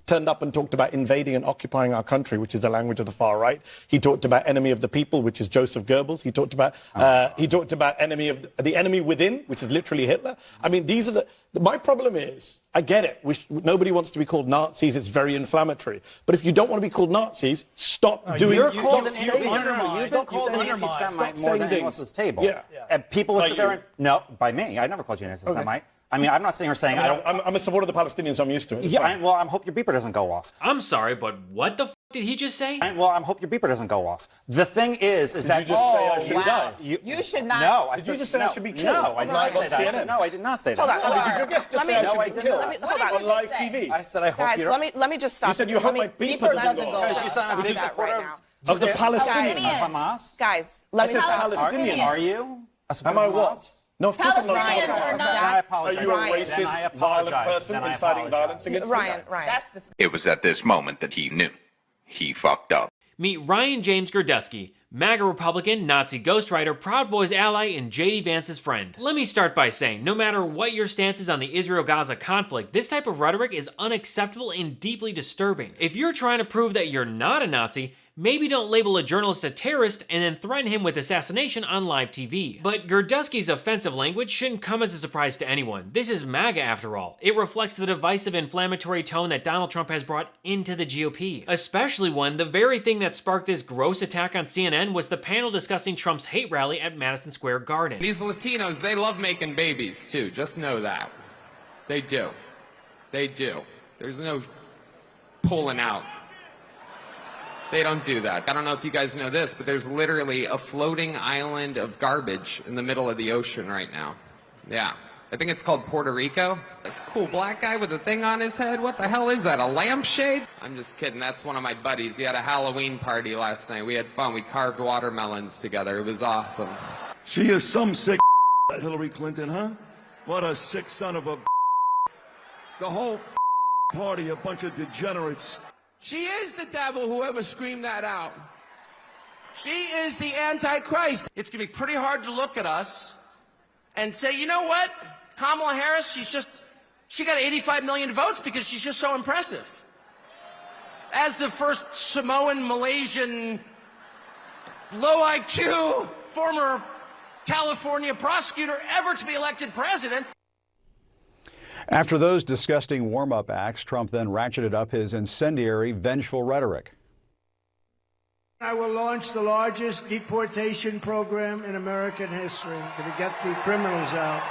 turned up and talked about invading and occupying our country, which is the language of the far right. He talked about enemy of the people, which is Joseph Goebbels. He talked about enemy of the enemy within, which is literally Hitler. I mean, these are my problem is, I get it. Nobody wants to be called Nazis. It's very inflammatory. But if you don't want to be called Nazis, stop doing. You're called an anti-Semite more than anyone else at this table. Yeah. And people will sit there and no, by me, I never called you an anti-Semite. I mean, I'm not sitting here saying I'm a supporter of the Palestinians. So I'm used to it. Yeah, well, I hope your beeper doesn't go off. I'm sorry, but what the f did he just say? Well, I hope your beeper doesn't go off. The thing is that you just say I should die. You should not. No, did you just say I should be killed? No, I did not say that. No, I did not say that. Hold on. Did your guest just say I should be killed on live TV? I said I hope you don't. Let me just stop. You said you hope my beeper doesn't go off. Because you said I'm a big supporter of the Palestinians. Hamas. Guys, let me just Palestinians. Are you? Am I what? No, of course I'm not. I apologize. Are you a racist, violent person inciting violence against Ryan? It was at this moment that he knew. He fucked up. Meet Ryan James Gerdesky, MAGA Republican, Nazi ghostwriter, Proud Boys ally, and J.D. Vance's friend. Let me start by saying, no matter what your stance is on the Israel-Gaza conflict, this type of rhetoric is unacceptable and deeply disturbing. If you're trying to prove that you're not a Nazi, maybe don't label a journalist a terrorist and then threaten him with assassination on live TV. But Gerdesky's offensive language shouldn't come as a surprise to anyone. This is MAGA after all. It reflects the divisive, inflammatory tone that Donald Trump has brought into the GOP. Especially when the very thing that sparked this gross attack on CNN was the panel discussing Trump's hate rally at Madison Square Garden. These Latinos, they love making babies too, just know that. They do. They do. There's no pulling out. They don't do that. I don't know if you guys know this, but there's literally a floating island of garbage in the middle of the ocean right now. Yeah. I think it's called Puerto Rico. That's a cool black guy with a thing on his head. What the hell is that, a lampshade? I'm just kidding. That's one of my buddies. He had a Halloween party last night. We had fun. We carved watermelons together. It was awesome. She is some sick Hillary Clinton, huh? What a sick son of a The whole party, a bunch of degenerates. She is the devil, whoever screamed that out. She is the Antichrist. It's going to be pretty hard to look at us and say, you know what? Kamala Harris, she got 85 million votes because she's just so impressive. As the first Samoan, Malaysian, low IQ, former California prosecutor ever to be elected president. After those disgusting warm-up acts, Trump then ratcheted up his incendiary, vengeful rhetoric. I will launch the largest deportation program in American history. I'm going to get the criminals out.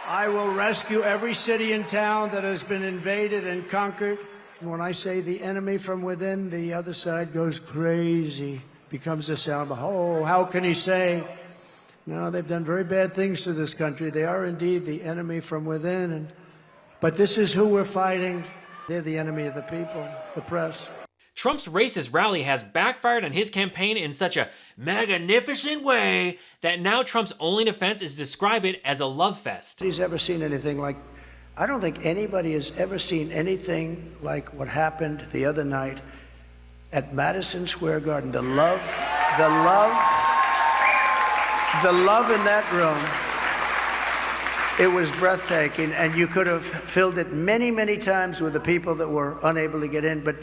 I will rescue every city and town that has been invaded and conquered. And when I say the enemy from within, the other side goes crazy, becomes a sound. Oh, how can he say? No, they've done very bad things to this country. They are indeed the enemy from within. But this is who we're fighting. They're the enemy of the people, the press. Trump's racist rally has backfired on his campaign in such a magnificent way that now Trump's only defense is to describe it as a love fest. He's ever seen anything like, I don't think anybody has ever seen anything like what happened the other night at Madison Square Garden. The love in that room, it was breathtaking, and you could have filled it many, many times with the people that were unable to get in. But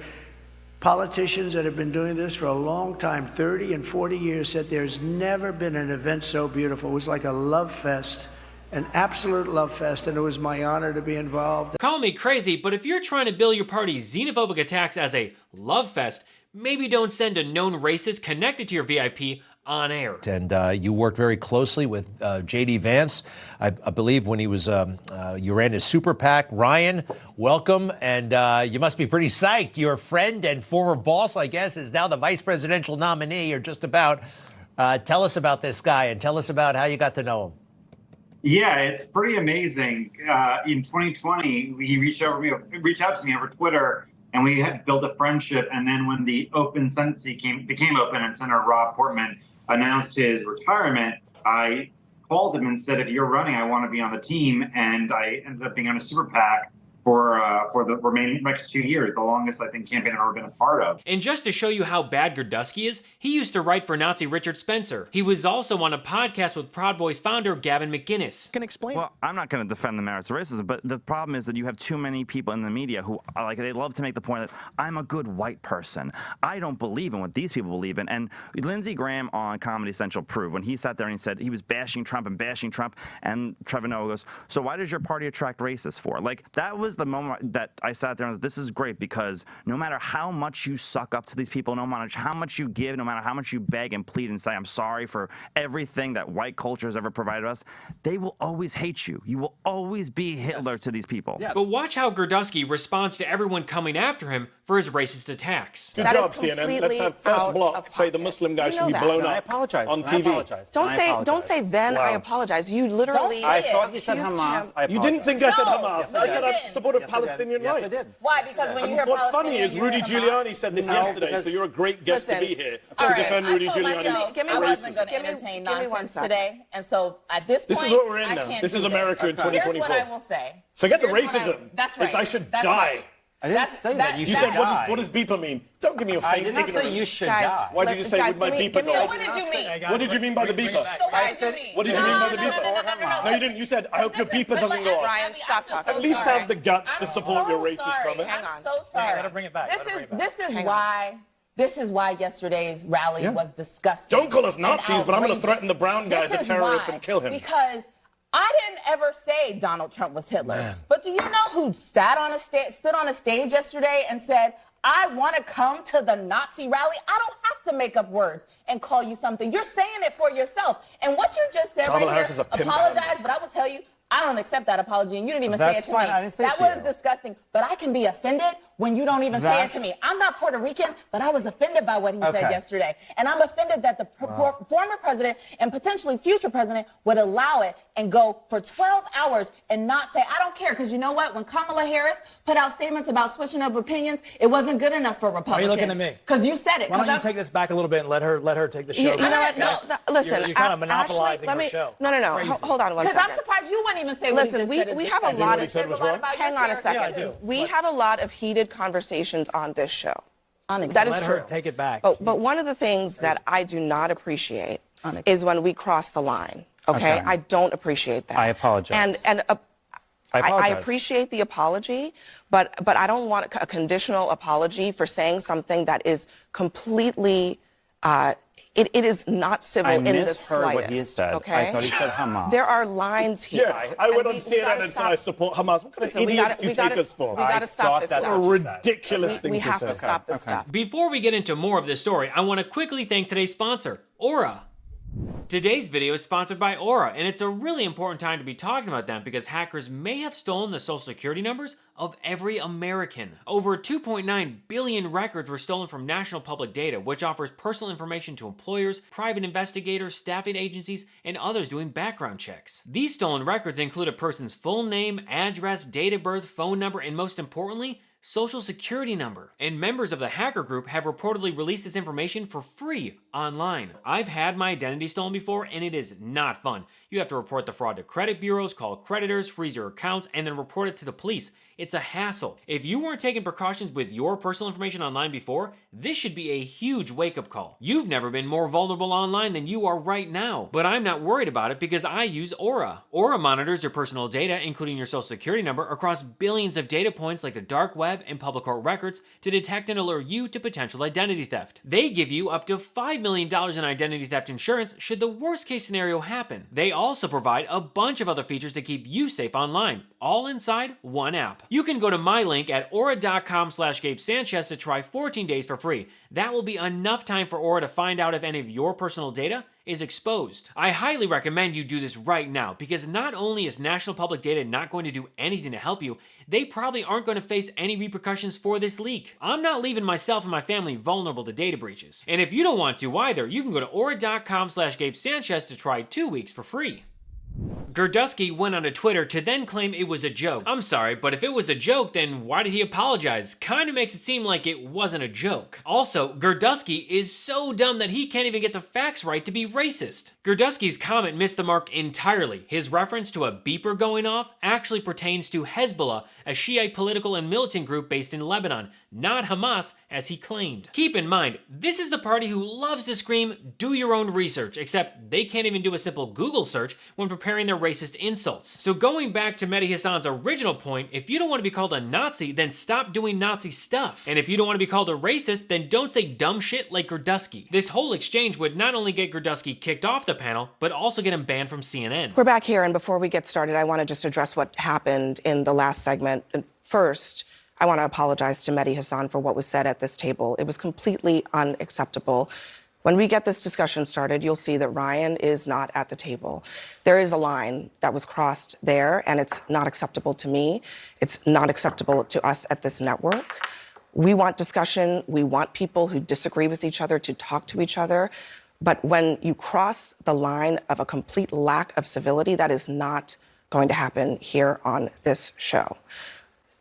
politicians that have been doing this for a long time, 30 and 40 years, said there's never been an event so beautiful. It was like a love fest, an absolute love fest, and it was my honor to be involved. Call me crazy, but if you're trying to bill your party's xenophobic attacks as a love fest, maybe don't send a known racist connected to your VIP on air. And you worked very closely with J.D. Vance, I believe, when he was, you ran his super PAC. Ryan, welcome, and you must be pretty psyched. Your friend and former boss, I guess, is now the vice presidential nominee, or just about. Tell us about this guy, and tell us about how you got to know him. Yeah, it's pretty amazing. In 2020, he reached out to me over Twitter, and we had built a friendship. And then when the open Senate became open and Senator Rob Portman announced his retirement, I called him and said, if you're running, I want to be on the team. And I ended up being on a super PAC. for the remaining next 2 years, the longest I think campaign I've ever been a part of. And just to show you how bad Gerdusky is, he used to write for Nazi Richard Spencer. He was also on a podcast with Proud Boys founder Gavin McInnes. Can explain? Well, I'm not going to defend the merits of racism, but the problem is that you have too many people in the media who they love to make the point that I'm a good white person. I don't believe in what these people believe in. And Lindsey Graham on Comedy Central proved when he sat there and he said he was bashing Trump, and Trevor Noah goes, so why does your party attract racists for? Like, that was the moment that I sat there and this is great, because no matter how much you suck up to these people, no matter how much you give, no matter how much you beg and plead and say, I'm sorry for everything that white culture has ever provided us, they will always hate you. You will always be Hitler to these people. Yeah. But watch how Gerdusky responds to everyone coming after him for his racist attacks. Good job, CNN. Let's have first block say the Muslim guy should be blown up. I apologize. On TV. Don't say then I apologize. You literally. I thought you said Hamas. You didn't think I said Hamas. I said I supported Palestinian rights. Yes, I did. Why? Because when you hear what's funny Palestinian, is Rudy Giuliani said this yesterday, so you're a great guest to be here to defend Rudy Giuliani. I wasn't going to entertain nonsense today, and so at this point, this is what we're in now. This is America in 2024. Here's what I will say. Forget the racism. That's right. It's I should die. I didn't say that. You said, what does beeper mean? Don't give me your fake I did not say you should die. Why did you say with my beeper? What did you mean? What did you mean by the beeper? What did you mean by the beeper? No, you didn't. You said, I hope your beeper doesn't go off. Ryan, stop talking. At least have the guts to support your racist comment. Hang on. I'm so sorry. I gotta bring it back. This is why yesterday's rally was disgusting. Don't call us Nazis, but I'm going to threaten the brown guy as a terrorist and kill him. Because I didn't ever say Donald Trump was Hitler. Man. But do you know who stood on a stage yesterday and said, I want to come to the Nazi rally? I don't have to make up words and call you something. You're saying it for yourself. And what you just said Kamala right here, apologize, but I will tell you, I don't accept that apology, and you didn't even say it to me. I didn't say that was disgusting. But I can be offended when you don't even say it to me. I'm not Puerto Rican, but I was offended by what he said yesterday. And I'm offended that the former president and potentially future president would allow it and go for 12 hours and not say, I don't care. Because you know what? When Kamala Harris put out statements about switching up opinions, it wasn't good enough for Republicans. Why are you looking at me? Because you said it. Why don't you take this back a little bit and let her take the show? You know what? No, listen. You're kind of monopolizing her show. No. Hold on one second. Because I'm surprised you wouldn't even say what he just said. We have a lot of. Hang on a second. Yeah, I do. We have a lot of heated conversations on this show. That is let true. her take it back. But one of the things that I do not appreciate is when we cross the line. Okay? I don't appreciate that. I apologize. And I appreciate the apology, but I don't want a conditional apology for saying something that is completely. It is not civil in the slightest. I misheard what he said. Okay? I thought he said Hamas. There are lines here. Yeah, I went on CNN and said I support Hamas. What kind of idiots do you take us for? We got to stop this That's a ridiculous thing to say. We have to stop this stuff. Before we get into more of this story, I want to quickly thank today's sponsor, Aura. Today's video is sponsored by Aura, and it's a really important time to be talking about them because hackers may have stolen the social security numbers of every American. Over 2.9 billion records were stolen from National Public Data, which offers personal information to employers, private investigators, staffing agencies, and others doing background checks. These stolen records include a person's full name, address, date of birth, phone number, and most importantly, social security number. And members of the hacker group have reportedly released this information for free online. I've had my identity stolen before, and it is not fun. You have to report the fraud to credit bureaus, call creditors, freeze your accounts, and then report it to the police. It's a hassle. If you weren't taking precautions with your personal information online before, this should be a huge wake-up call. You've never been more vulnerable online than you are right now. But I'm not worried about it because I use Aura. Aura monitors your personal data, including your social security number, across billions of data points like the dark web and public court records to detect and alert you to potential identity theft. They give you up to $5 million in identity theft insurance should the worst case scenario happen. They also provide a bunch of other features to keep you safe online, all inside one app. You can go to my link at aura.com/Gabe Sanchez to try 14 days for free. That will be enough time for Aura to find out if any of your personal data is exposed. I highly recommend you do this right now because not only is National Public Data not going to do anything to help you, they probably aren't going to face any repercussions for this leak. I'm not leaving myself and my family vulnerable to data breaches. And if you don't want to either, you can go to aura.com/Gabe Sanchez to try 2 weeks for free. Gerdusky went onto Twitter to then claim it was a joke. I'm sorry, but if it was a joke, then why did he apologize? Kinda makes it seem like it wasn't a joke. Also, Gerdusky is so dumb that he can't even get the facts right to be racist. Gerdusky's comment missed the mark entirely. His reference to a beeper going off actually pertains to Hezbollah, a Shiite political and militant group based in Lebanon, not Hamas as he claimed. Keep in mind, this is the party who loves to scream, do your own research, except they can't even do a simple Google search when preparing their racist insults. So going back to Mehdi Hasan's original point, if you don't want to be called a Nazi, then stop doing Nazi stuff. And if you don't want to be called a racist, then don't say dumb shit like Gerdusky. This whole exchange would not only get Gerdusky kicked off the panel, but also get him banned from CNN. We're back here, and before we get started, I want to just address what happened in the last segment. And first, I want to apologize to Mehdi Hasan for what was said at this table. It was completely unacceptable. When we get this discussion started, you'll see that Ryan is not at the table. There is a line that was crossed there, and it's not acceptable to me. It's not acceptable to us at this network. We want discussion. We want people who disagree with each other to talk to each other. But when you cross the line of a complete lack of civility, that is not going to happen here on this show.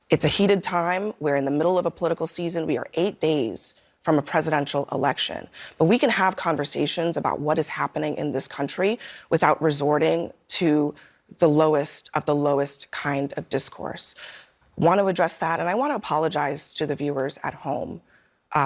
It's a heated time. We're in the middle of a political season. We are 8 days from a presidential election. But we can have conversations about what is happening in this country without resorting to the lowest of the lowest kind of discourse. Want to address that, and I want to apologize to the viewers at home.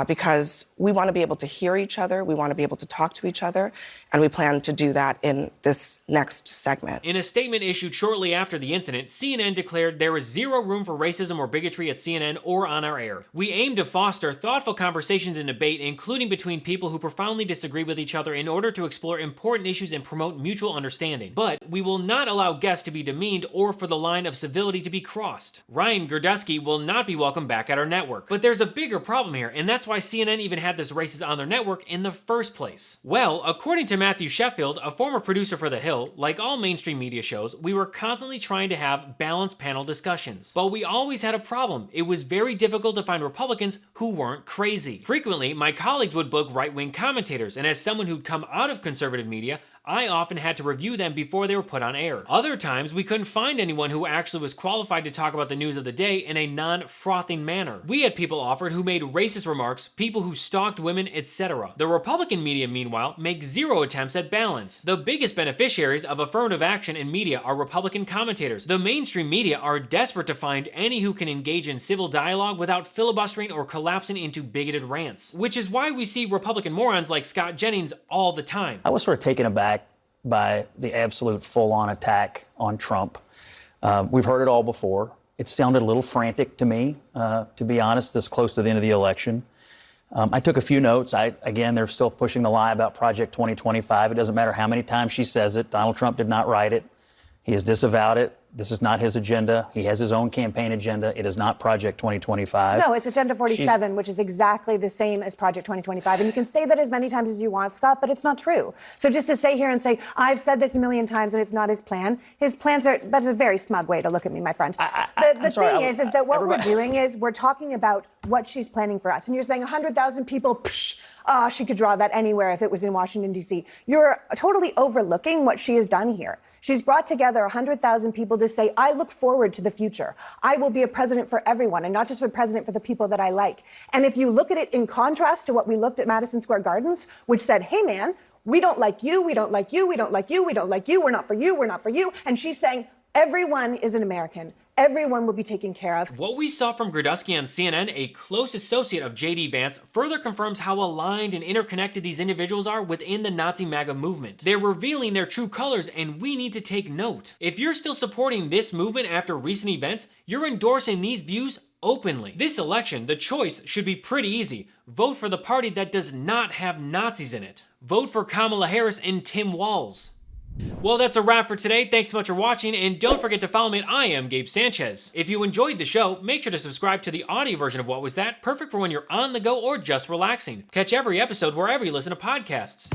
Because we want to be able to hear each other, we want to be able to talk to each other, and we plan to do that in this next segment. In a statement issued shortly after the incident, CNN declared there is zero room for racism or bigotry at CNN or on our air. We aim to foster thoughtful conversations and debate, including between people who profoundly disagree with each other in order to explore important issues and promote mutual understanding. But we will not allow guests to be demeaned or for the line of civility to be crossed. Ryan Gerdusky will not be welcome back at our network. But there's a bigger problem here, and that's why CNN even had this racist on their network in the first place. Well, according to Matthew Sheffield, a former producer for The Hill, like all mainstream media shows, we were constantly trying to have balanced panel discussions. But we always had a problem. It was very difficult to find Republicans who weren't crazy. Frequently, my colleagues would book right-wing commentators, and as someone who'd come out of conservative media, I often had to review them before they were put on air. Other times, we couldn't find anyone who actually was qualified to talk about the news of the day in a non-frothing manner. We had people offered who made racist remarks, people who stalked women, etc. The Republican media, meanwhile, make zero attempts at balance. The biggest beneficiaries of affirmative action in media are Republican commentators. The mainstream media are desperate to find any who can engage in civil dialogue without filibustering or collapsing into bigoted rants. Which is why we see Republican morons like Scott Jennings all the time. I was sort of taken aback by the absolute full-on attack on Trump. We've heard it all before. It sounded a little frantic to me, to be honest, this close to the end of the election. I took a few notes. Again, they're still pushing the lie about Project 2025. It doesn't matter how many times she says it. Donald Trump did not write it. He has disavowed it. This is not his agenda. He has his own campaign agenda. It is not Project 2025. No, it's Agenda 47, which is exactly the same as Project 2025. And you can say that as many times as you want, Scott, but it's not true. So just to say here and say, I've said this a million times and it's not his plans are, that's a very smug way to look at me, my friend. The thing is that what we're doing is we're talking about what she's planning for us. And you're saying 100,000 people, psh, she could draw that anywhere if it was in Washington, D.C. You're totally overlooking what she has done here. She's brought together 100,000 people to say, I look forward to the future. I will be a president for everyone and not just a president for the people that I like. And if you look at it in contrast to what we looked at Madison Square Gardens, which said, hey, man, we don't like you, we don't like you, we don't like you, we don't like you, we're not for you, we're not for you. And she's saying, everyone is an American. Everyone will be taken care of. What we saw from Gerdusky on CNN, a close associate of J.D. Vance, further confirms how aligned and interconnected these individuals are within the Nazi MAGA movement. They're revealing their true colors, and we need to take note. If you're still supporting this movement after recent events, you're endorsing these views openly. This election, the choice should be pretty easy. Vote for the party that does not have Nazis in it. Vote for Kamala Harris and Tim Walz. Well, that's a wrap for today. Thanks so much for watching, and don't forget to follow me at I Am Gabe Sanchez. If you enjoyed the show, make sure to subscribe to the audio version of What Was That, perfect for when you're on the go or just relaxing. Catch every episode wherever you listen to podcasts.